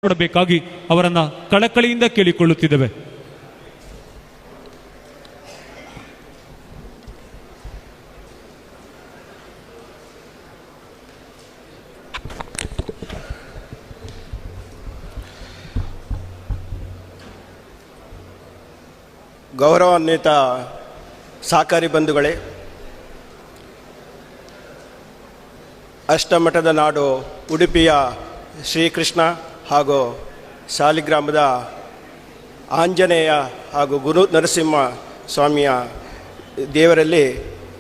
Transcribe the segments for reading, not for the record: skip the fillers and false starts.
ಕೊಡಬೇಕಾಗಿ ಅವರನ್ನ ಕಳಕಳಿಯಿಂದ ಕೇಳಿಕೊಳ್ಳುತ್ತಿದ್ದೇವೆ. ಗೌರವಾನ್ವಿತ ಸಹಕಾರಿ ಬಂಧುಗಳೇ, ಅಷ್ಟಮಠದ ನಾಡು ಉಡುಪಿಯ ಶ್ರೀಕೃಷ್ಣ ಹಾಗೂ ಸಾಲಿಗ್ರಾಮದ ಆಂಜನೇಯ ಹಾಗೂ ಗುರು ನರಸಿಂಹ ಸ್ವಾಮಿಯ ದೇವರಲ್ಲಿ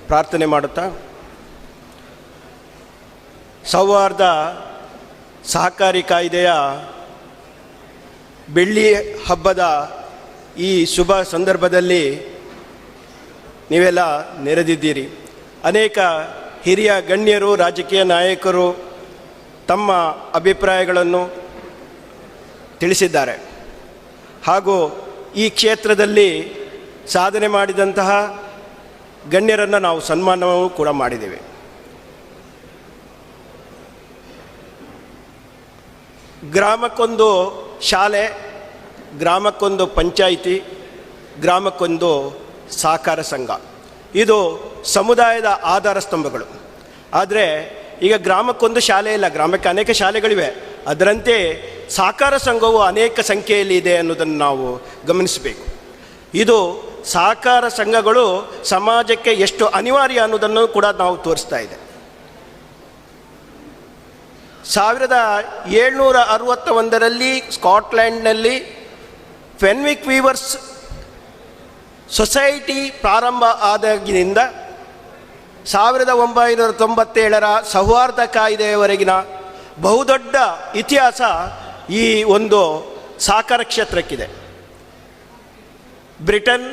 ಪ್ರಾರ್ಥನೆ ಮಾಡುತ್ತಾ, ಸೌಹಾರ್ದ ಸಹಕಾರಿ ಕಾಯ್ದೆಯ ಬೆಳ್ಳಿ ಹಬ್ಬದ ಈ ಶುಭ ಸಂದರ್ಭದಲ್ಲಿ ನೀವೆಲ್ಲ ನೆರೆದಿದ್ದೀರಿ. ಅನೇಕ ಹಿರಿಯ ಗಣ್ಯರು, ರಾಜಕೀಯ ನಾಯಕರು ತಮ್ಮ ಅಭಿಪ್ರಾಯಗಳನ್ನು ತಿಳಿಸಿದ್ದಾರೆ. ಹಾಗೂ ಈ ಕ್ಷೇತ್ರದಲ್ಲಿ ಸಾಧನೆ ಮಾಡಿದಂತಹ ಗಣ್ಯರನ್ನು ನಾವು ಸನ್ಮಾನವೂ ಕೂಡ ಮಾಡಿದ್ದೇವೆ. ಗ್ರಾಮಕ್ಕೊಂದು ಶಾಲೆ, ಗ್ರಾಮಕ್ಕೊಂದು ಪಂಚಾಯಿತಿ, ಗ್ರಾಮಕ್ಕೊಂದು ಸಹಕಾರ ಸಂಘ, ಇದು ಸಮುದಾಯದ ಆಧಾರ ಸ್ತಂಭಗಳು. ಆದರೆ ಈಗ ಗ್ರಾಮಕ್ಕೊಂದು ಶಾಲೆ ಇಲ್ಲ, ಗ್ರಾಮಕ್ಕೆ ಅನೇಕ ಶಾಲೆಗಳಿವೆ. ಅದರಂತೆ ಸಹಕಾರ ಸಂಘವು ಅನೇಕ ಸಂಖ್ಯೆಯಲ್ಲಿ ಇದೆ ಅನ್ನೋದನ್ನು ನಾವು ಗಮನಿಸಬೇಕು. ಇದು ಸಹಕಾರ ಸಂಘಗಳು ಸಮಾಜಕ್ಕೆ ಎಷ್ಟು ಅನಿವಾರ್ಯ ಅನ್ನೋದನ್ನು ಕೂಡ ನಾವು ತೋರಿಸ್ತಾ ಇದೆ. 1761ರಲ್ಲಿ ಸ್ಕಾಟ್ಲೆಂಡ್ನಲ್ಲಿ ಫೆನ್ವಿಕ್ ವೀವರ್ಸ್ ಸೊಸೈಟಿ ಪ್ರಾರಂಭ ಆದಾಗಿನಿಂದ 1997ರ ಸೌಹಾರ್ದ ಕಾಯ್ದೆಯವರೆಗಿನ ಬಹುದೊಡ್ಡ ಇತಿಹಾಸ ಈ ಒಂದು ಸಹಕಾರ ಕ್ಷೇತ್ರಕ್ಕಿದೆ. ಬ್ರಿಟನ್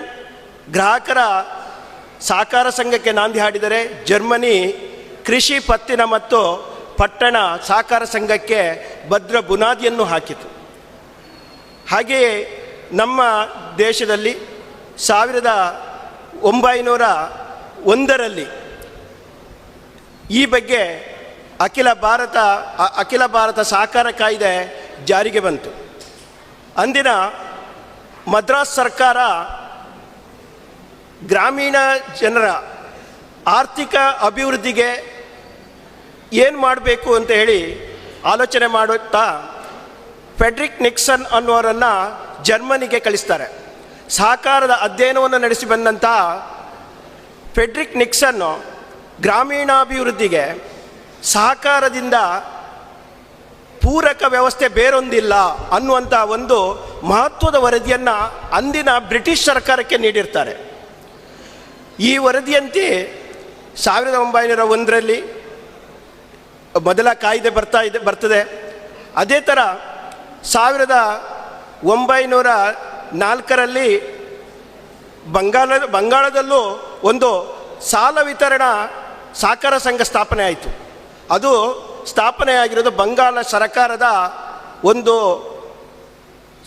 ಗ್ರಾಹಕರ ಸಹಕಾರ ಸಂಘಕ್ಕೆ ನಾಂದಿ ಹಾಡಿದರೆ, ಜರ್ಮನಿ ಕೃಷಿ, ಪತ್ತಿನ ಮತ್ತು ಪಟ್ಟಣ ಸಹಕಾರ ಸಂಘಕ್ಕೆ ಭದ್ರ ಬುನಾದಿಯನ್ನು ಹಾಕಿತು. ಹಾಗೆಯೇ ನಮ್ಮ ದೇಶದಲ್ಲಿ 1901ರಲ್ಲಿ ಈ ಬಗ್ಗೆ ಅಖಿಲ ಭಾರತ ಸಹಕಾರ ಕಾಯ್ದೆ ಜಾರಿಗೆ ಬಂತು. ಅಂದಿನ ಮದ್ರಾಸ್ ಸರ್ಕಾರ ಗ್ರಾಮೀಣ ಜನರ ಆರ್ಥಿಕ ಅಭಿವೃದ್ಧಿಗೆ ಏನು ಮಾಡಬೇಕು ಅಂತ ಹೇಳಿ ಆಲೋಚನೆ ಮಾಡುತ್ತಾ ಫೆಡ್ರಿಕ್ ನಿಕ್ಸನ್ ಅನ್ನೋರನ್ನು ಜರ್ಮನಿಗೆ ಕಳಿಸ್ತಾರೆ. ಸಹಕಾರದ ಅಧ್ಯಯನವನ್ನು ನಡೆಸಿ ಬಂದಂಥ ಫೆಡ್ರಿಕ್ ನಿಕ್ಸನ್ನು ಗ್ರಾಮೀಣಾಭಿವೃದ್ಧಿಗೆ ಸಹಕಾರದಿಂದ ಪೂರಕ ವ್ಯವಸ್ಥೆ ಬೇರೊಂದಿಲ್ಲ ಅನ್ನುವಂಥ ಒಂದು ಮಹತ್ವದ ವರದಿಯನ್ನು ಅಂದಿನ ಬ್ರಿಟಿಷ್ ಸರ್ಕಾರಕ್ಕೆ ನೀಡಿರ್ತಾರೆ. ಈ ವರದಿಯಂತೆ 1901ರಲ್ಲಿ ಮೊದಲ ಕಾಯ್ದೆ ಬರ್ತದೆ. ಅದೇ ಥರ 1904ರಲ್ಲಿ ಬಂಗಾಳದಲ್ಲೂ ಒಂದು ಸಾಲ ವಿತರಣಾ ಸಹಕಾರ ಸಂಘ ಸ್ಥಾಪನೆ ಆಯಿತು. ಅದು ಸ್ಥಾಪನೆಯಾಗಿರೋದು ಬಂಗಾಳ ಸರ್ಕಾರದ ಒಂದು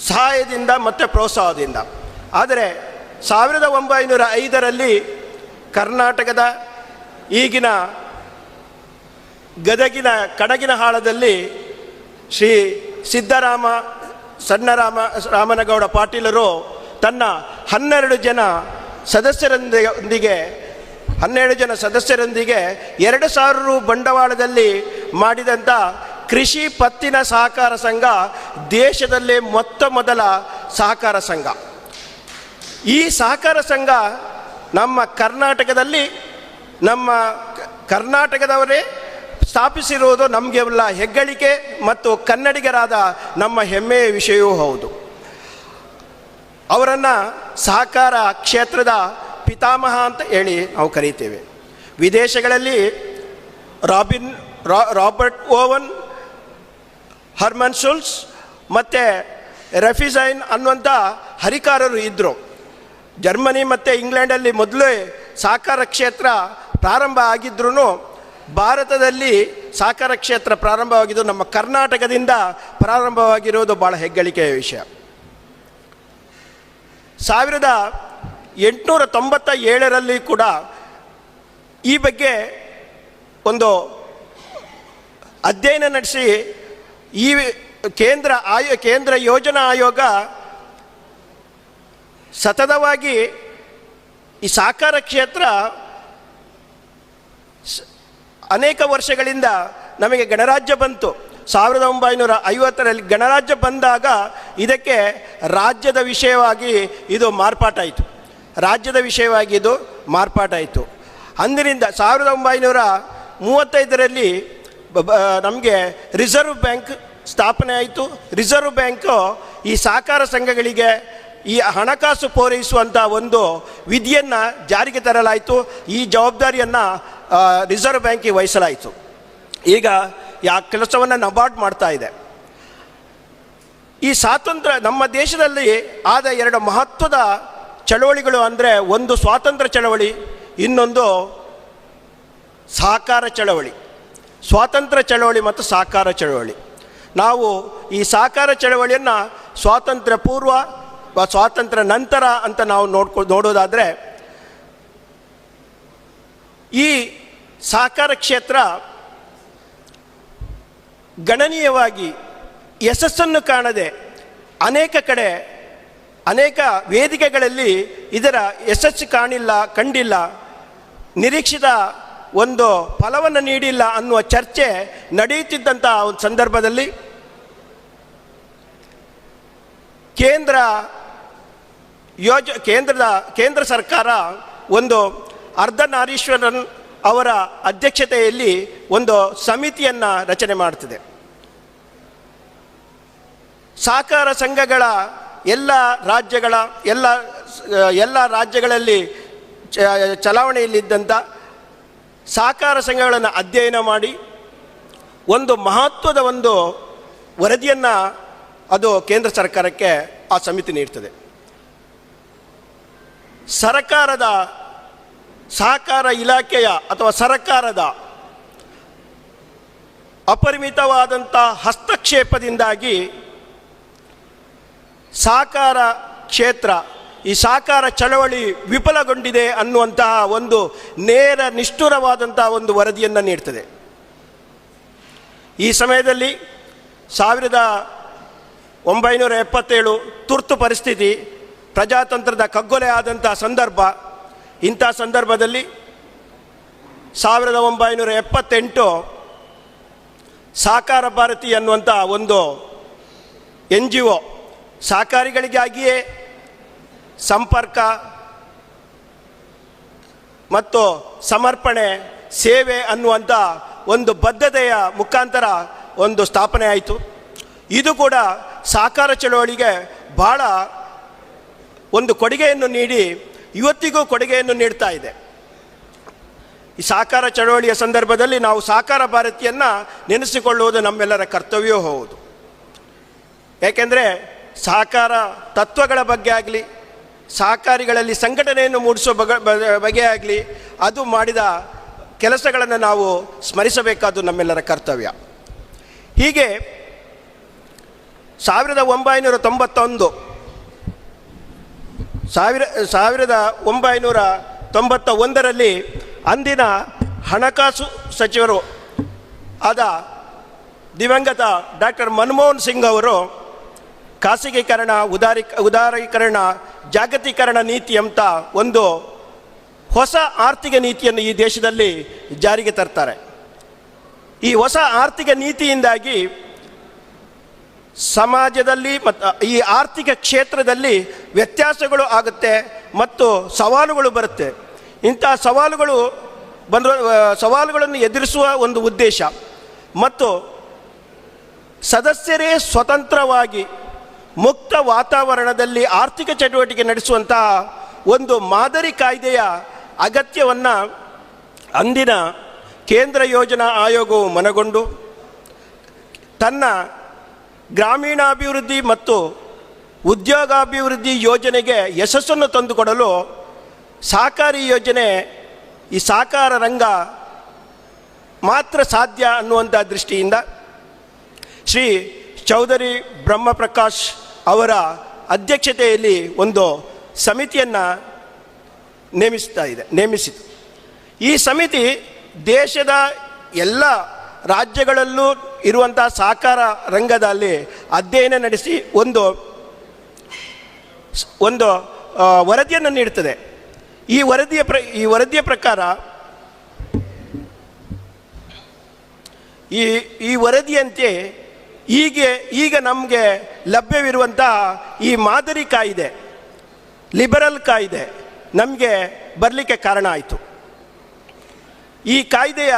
ಸಹಾಯದಿಂದ ಮತ್ತು ಪ್ರೋತ್ಸಾಹದಿಂದ. ಆದರೆ 1905ರಲ್ಲಿ ಕರ್ನಾಟಕದ ಈಗಿನ ಗದಗಿನ ಕಡಗಿನ ಹಾಳದಲ್ಲಿ ಶ್ರೀ ರಾಮನಗೌಡ ಪಾಟೀಲರು ತನ್ನ 12 ಜನ ಸದಸ್ಯರೊಂದಿಗೆ 2,000 ರು ಬಂಡವಾಳದಲ್ಲಿ ಮಾಡಿದಂಥ ಕೃಷಿ ಪತ್ತಿನ ಸಹಕಾರ ಸಂಘ ದೇಶದಲ್ಲೇ ಮೊದಲ ಸಹಕಾರ ಸಂಘ. ಈ ಸಹಕಾರ ಸಂಘ ನಮ್ಮ ಕರ್ನಾಟಕದವರೇ ಸ್ಥಾಪಿಸಿರುವುದು ನಮಗೆಲ್ಲ ಹೆಗ್ಗಳಿಕೆ ಮತ್ತು ಕನ್ನಡಿಗರಾದ ನಮ್ಮ ಹೆಮ್ಮೆಯ ವಿಷಯವೂ ಹೌದು. ಅವರನ್ನು ಸಹಕಾರ ಕ್ಷೇತ್ರದ ಪಿತಾಮಹ ಅಂತ ಹೇಳಿ ನಾವು ಕರೀತೇವೆ. ವಿದೇಶಗಳಲ್ಲಿ ರಾಬರ್ಟ್ ಓವನ್, ಹರ್ಮನ್ ಶುಲ್ಸ್ ಮತ್ತು ರೆಫಿಸೈನ್ ಅನ್ನುವಂಥ ಹರಿಕಾರರು ಇದ್ದರು. ಜರ್ಮನಿ ಮತ್ತು ಇಂಗ್ಲೆಂಡಲ್ಲಿ ಮೊದಲೇ ಸಹಕಾರ ಕ್ಷೇತ್ರ ಪ್ರಾರಂಭ ಆಗಿದ್ರೂ ಭಾರತದಲ್ಲಿ ಸಹಕಾರ ಕ್ಷೇತ್ರ ಪ್ರಾರಂಭವಾಗಿದ್ದು ನಮ್ಮ ಕರ್ನಾಟಕದಿಂದ ಪ್ರಾರಂಭವಾಗಿರುವುದು ಭಾಳ ಹೆಗ್ಗಳಿಕೆಯ ವಿಷಯ. 1897ರಲ್ಲಿ ಕೂಡ ಈ ಬಗ್ಗೆ ಒಂದು ಅಧ್ಯಯನ ನಡೆಸಿ ಈ ಕೇಂದ್ರ ಯೋಜನಾ ಆಯೋಗ ಸತತವಾಗಿ ಈ ಸಹಕಾರ ಕ್ಷೇತ್ರ ಅನೇಕ ವರ್ಷಗಳಿಂದ ನಮಗೆ ಗಣರಾಜ್ಯ ಬಂತು. 1950ರಲ್ಲಿ ಗಣರಾಜ್ಯ ಬಂದಾಗ ಇದಕ್ಕೆ ರಾಜ್ಯದ ವಿಷಯವಾಗಿ ಇದು ಮಾರ್ಪಾಟಾಯಿತು. ಅಂದಿನಿಂದ 1935ರಲ್ಲಿ ನಮಗೆ ರಿಸರ್ವ್ ಬ್ಯಾಂಕ್ ಸ್ಥಾಪನೆ ಆಯಿತು. ರಿಸರ್ವ್ ಬ್ಯಾಂಕು ಈ ಸಹಕಾರ ಸಂಘಗಳಿಗೆ ಈ ಹಣಕಾಸು ಪೂರೈಸುವಂಥ ಒಂದು ವಿಧಿಯನ್ನು ಜಾರಿಗೆ ತರಲಾಯಿತು. ಈ ಜವಾಬ್ದಾರಿಯನ್ನು ರಿಸರ್ವ್ ಬ್ಯಾಂಕಿಗೆ ವಹಿಸಲಾಯಿತು. ಈಗ ಕೆಲಸವನ್ನು ನಬಾರ್ಡ್ ಮಾಡ್ತಾ ಇದೆ. ಈ ಸ್ವಾತಂತ್ರ್ಯ ನಮ್ಮ ದೇಶದಲ್ಲಿ ಆದ ಎರಡು ಮಹತ್ವದ ಚಳವಳಿಗಳು ಅಂದರೆ ಒಂದು ಸ್ವಾತಂತ್ರ್ಯ ಚಳವಳಿ, ಇನ್ನೊಂದು ಸಹಕಾರ ಚಳವಳಿ. ಸ್ವಾತಂತ್ರ್ಯ ಚಳವಳಿ ಮತ್ತು ಸಹಕಾರ ಚಳವಳಿ. ನಾವು ಈ ಸಹಕಾರ ಚಳವಳಿಯನ್ನು ಸ್ವಾತಂತ್ರ್ಯ ಪೂರ್ವ ಸ್ವಾತಂತ್ರ್ಯ ನಂತರ ಅಂತ ನಾವು ನೋಡೋದಾದರೆ, ಈ ಸಹಕಾರ ಕ್ಷೇತ್ರ ಗಣನೀಯವಾಗಿ ಯಶಸ್ಸನ್ನು ಕಾಣದೆ ಅನೇಕ ಕಡೆ ಅನೇಕ ವೇದಿಕೆಗಳಲ್ಲಿ ಇದರ ಯಶಸ್ಸು ಕಂಡಿಲ್ಲ, ನಿರೀಕ್ಷಿತ ಒಂದು ಫಲವನ್ನು ನೀಡಿಲ್ಲ ಅನ್ನುವ ಚರ್ಚೆ ನಡೆಯುತ್ತಿದ್ದಂಥ ಒಂದು ಸಂದರ್ಭದಲ್ಲಿ ಕೇಂದ್ರ ಸರ್ಕಾರ ಒಂದು ಅರ್ಧನಾರೀಶ್ವರನ್ ಅವರ ಅಧ್ಯಕ್ಷತೆಯಲ್ಲಿ ಒಂದು ಸಮಿತಿಯನ್ನು ರಚನೆ ಮಾಡ್ತಿದೆ. ಸಹಕಾರ ಸಂಘಗಳ ಎಲ್ಲ ರಾಜ್ಯಗಳಲ್ಲಿ ಚಲಾವಣೆಯಲ್ಲಿದ್ದಂಥ ಸಹಕಾರ ಸಂಘಗಳನ್ನು ಅಧ್ಯಯನ ಮಾಡಿ ಒಂದು ಮಹತ್ವದ ಒಂದು ವರದಿಯನ್ನು ಅದು ಕೇಂದ್ರ ಸರ್ಕಾರಕ್ಕೆ ಆ ಸಮಿತಿ ನೀಡ್ತದೆ. ಸಹಕಾರ ಇಲಾಖೆಯ ಅಥವಾ ಸರ್ಕಾರದ ಅಪರಿಮಿತವಾದಂಥ ಹಸ್ತಕ್ಷೇಪದಿಂದಾಗಿ ಸಹಕಾರ ಕ್ಷೇತ್ರ, ಈ ಸಹಕಾರ ಚಳವಳಿ ವಿಫಲಗೊಂಡಿದೆ ಅನ್ನುವಂತಹ ಒಂದು ನೇರ ನಿಷ್ಠುರವಾದಂಥ ಒಂದು ವರದಿಯನ್ನು ನೀಡ್ತದೆ. ಈ ಸಮಯದಲ್ಲಿ 1977 ತುರ್ತು ಪರಿಸ್ಥಿತಿ, ಪ್ರಜಾತಂತ್ರದ ಕಗ್ಗೊಲೆ ಆದಂಥ ಸಂದರ್ಭ. ಇಂಥ ಸಂದರ್ಭದಲ್ಲಿ 1978 ಸಹಕಾರ ಭಾರತಿ ಅನ್ನುವಂಥ ಒಂದು NGO ಸಹಕಾರಿಗಳಿಗಾಗಿಯೇ ಸಂಪರ್ಕ ಮತ್ತು ಸಮರ್ಪಣೆ ಸೇವೆ ಅನ್ನುವಂಥ ಒಂದು ಬದ್ಧತೆಯ ಮುಖಾಂತರ ಒಂದು ಸ್ಥಾಪನೆ ಆಯಿತು. ಇದು ಕೂಡ ಸಹಕಾರ ಚಳವಳಿಗೆ ಬಹಳ ಒಂದು ಕೊಡುಗೆಯನ್ನು ನೀಡಿ ಇವತ್ತಿಗೂ ಕೊಡುಗೆಯನ್ನು ನೀಡ್ತಾ ಇದೆ. ಈ ಸಹಕಾರ ಚಳವಳಿಯ ಸಂದರ್ಭದಲ್ಲಿ ನಾವು ಸಹಕಾರ ಭಾರತಿಯನ್ನು ನೆನೆಸಿಕೊಳ್ಳುವುದು ನಮ್ಮೆಲ್ಲರ ಕರ್ತವ್ಯವೂ ಹೌದು. ಏಕೆಂದರೆ ಸಹಕಾರ ತತ್ವಗಳ ಬಗ್ಗೆ ಆಗಲಿ, ಸಹಕಾರಿಗಳಲ್ಲಿ ಸಂಘಟನೆಯನ್ನು ಮೂಡಿಸುವ ಬಗೆ ಆಗಲಿ, ಅದು ಮಾಡಿದ ಕೆಲಸಗಳನ್ನು ನಾವು ಸ್ಮರಿಸಬೇಕಾದ್ದು ನಮ್ಮೆಲ್ಲರ ಕರ್ತವ್ಯ. ಹೀಗೆ 1991ರಲ್ಲಿ ಅಂದಿನ ಹಣಕಾಸು ಸಚಿವರು ಆದ ದಿವಂಗತ ಡಾಕ್ಟರ್ ಮನಮೋಹನ್ ಸಿಂಗ್ ಅವರು ಖಾಸಗೀಕರಣ, ಉದಾರೀಕರಣ, ಜಾಗತೀಕರಣ ನೀತಿ ಅಂತ ಒಂದು ಹೊಸ ಆರ್ಥಿಕ ನೀತಿಯನ್ನು ಈ ದೇಶದಲ್ಲಿ ಜಾರಿಗೆ ತರ್ತಾರೆ. ಈ ಹೊಸ ಆರ್ಥಿಕ ನೀತಿಯಿಂದಾಗಿ ಸಮಾಜದಲ್ಲಿ ಮತ್ತು ಈ ಆರ್ಥಿಕ ಕ್ಷೇತ್ರದಲ್ಲಿ ವ್ಯತ್ಯಾಸಗಳು ಆಗುತ್ತೆ ಮತ್ತು ಸವಾಲುಗಳು ಬರುತ್ತೆ. ಇಂಥ ಸವಾಲುಗಳನ್ನು ಎದುರಿಸುವ ಒಂದು ಉದ್ದೇಶ ಮತ್ತು ಸದಸ್ಯರೇ ಸ್ವತಂತ್ರವಾಗಿ ಮುಕ್ತ ವಾತಾವರಣದಲ್ಲಿ ಆರ್ಥಿಕ ಚಟುವಟಿಕೆ ನಡೆಸುವಂತಹ ಒಂದು ಮಾದರಿ ಕಾಯ್ದೆಯ ಅಗತ್ಯವನ್ನು ಅಂದಿನ ಕೇಂದ್ರ ಯೋಜನಾ ಆಯೋಗವು ಮನಗೊಂಡು ತನ್ನ ಗ್ರಾಮೀಣಾಭಿವೃದ್ಧಿ ಮತ್ತು ಉದ್ಯೋಗಾಭಿವೃದ್ಧಿ ಯೋಜನೆಗೆ ಯಶಸ್ಸನ್ನು ತಂದುಕೊಡಲು ಸಹಕಾರಿ ಯೋಜನೆ, ಈ ಸಹಕಾರ ರಂಗ ಮಾತ್ರ ಸಾಧ್ಯ ಅನ್ನುವಂಥ ದೃಷ್ಟಿಯಿಂದ ಶ್ರೀ ಚೌಧರಿ ಬ್ರಹ್ಮಪ್ರಕಾಶ್ ಅವರ ಅಧ್ಯಕ್ಷತೆಯಲ್ಲಿ ಒಂದು ಸಮಿತಿಯನ್ನು ನೇಮಿಸಿತು. ಈ ಸಮಿತಿ ದೇಶದ ಎಲ್ಲ ರಾಜ್ಯಗಳಲ್ಲೂ ಇರುವಂಥ ಸಹಕಾರ ರಂಗದಲ್ಲಿ ಅಧ್ಯಯನ ನಡೆಸಿ ಒಂದು ವರದಿಯನ್ನು ನೀಡುತ್ತದೆ. ಈ ವರದಿಯ ಪ್ರಕಾರ ಈ ವರದಿಯಂತೆ ಈಗ ನಮಗೆ ಲಭ್ಯವಿರುವಂಥ ಈ ಮಾದರಿ ಕಾಯ್ದೆ, ಲಿಬರಲ್ ಕಾಯ್ದೆ ನಮಗೆ ಬರಲಿಕ್ಕೆ ಕಾರಣ ಆಯಿತು. ಈ ಕಾಯ್ದೆಯ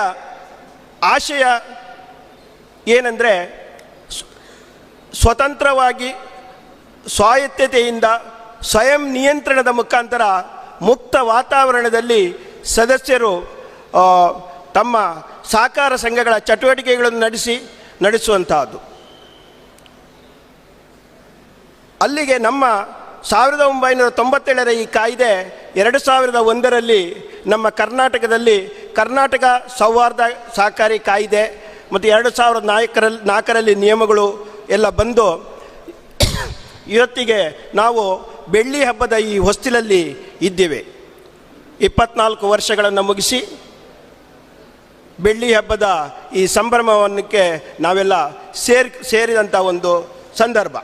ಆಶಯ ಏನಂದರೆ, ಸ್ವತಂತ್ರವಾಗಿ ಸ್ವಾಯತ್ತತೆಯಿಂದ ಸ್ವಯಂ ನಿಯಂತ್ರಣದ ಮುಖಾಂತರ ಮುಕ್ತ ವಾತಾವರಣದಲ್ಲಿ ಸದಸ್ಯರು ತಮ್ಮ ಸಹಕಾರ ಸಂಘಗಳ ಚಟುವಟಿಕೆಗಳನ್ನು ನಡೆಸುವಂತಹದ್ದು. ಅಲ್ಲಿಗೆ ನಮ್ಮ 1997ರ ಈ ಕಾಯ್ದೆ 2001ರಲ್ಲಿ ನಮ್ಮ ಕರ್ನಾಟಕದಲ್ಲಿ ಕರ್ನಾಟಕ ಸೌಹಾರ್ದ ಸಹಕಾರಿ ಕಾಯ್ದೆ ಮತ್ತು 2004ರಲ್ಲಿ ನಿಯಮಗಳು ಎಲ್ಲ ಬಂದು ಇವತ್ತಿಗೆ ನಾವು ಬೆಳ್ಳಿ ಹಬ್ಬದ ಈ ಹೊಸ್ತಿಲಲ್ಲಿ ಇದ್ದೇವೆ. 24 ವರ್ಷಗಳನ್ನು ಮುಗಿಸಿ ಬೆಳ್ಳಿ ಹಬ್ಬದ ಈ ಸಂಭ್ರಮವನ್ನಕ್ಕೆ ನಾವೆಲ್ಲ ಸೇರಿದಂಥ ಒಂದು ಸಂದರ್ಭ.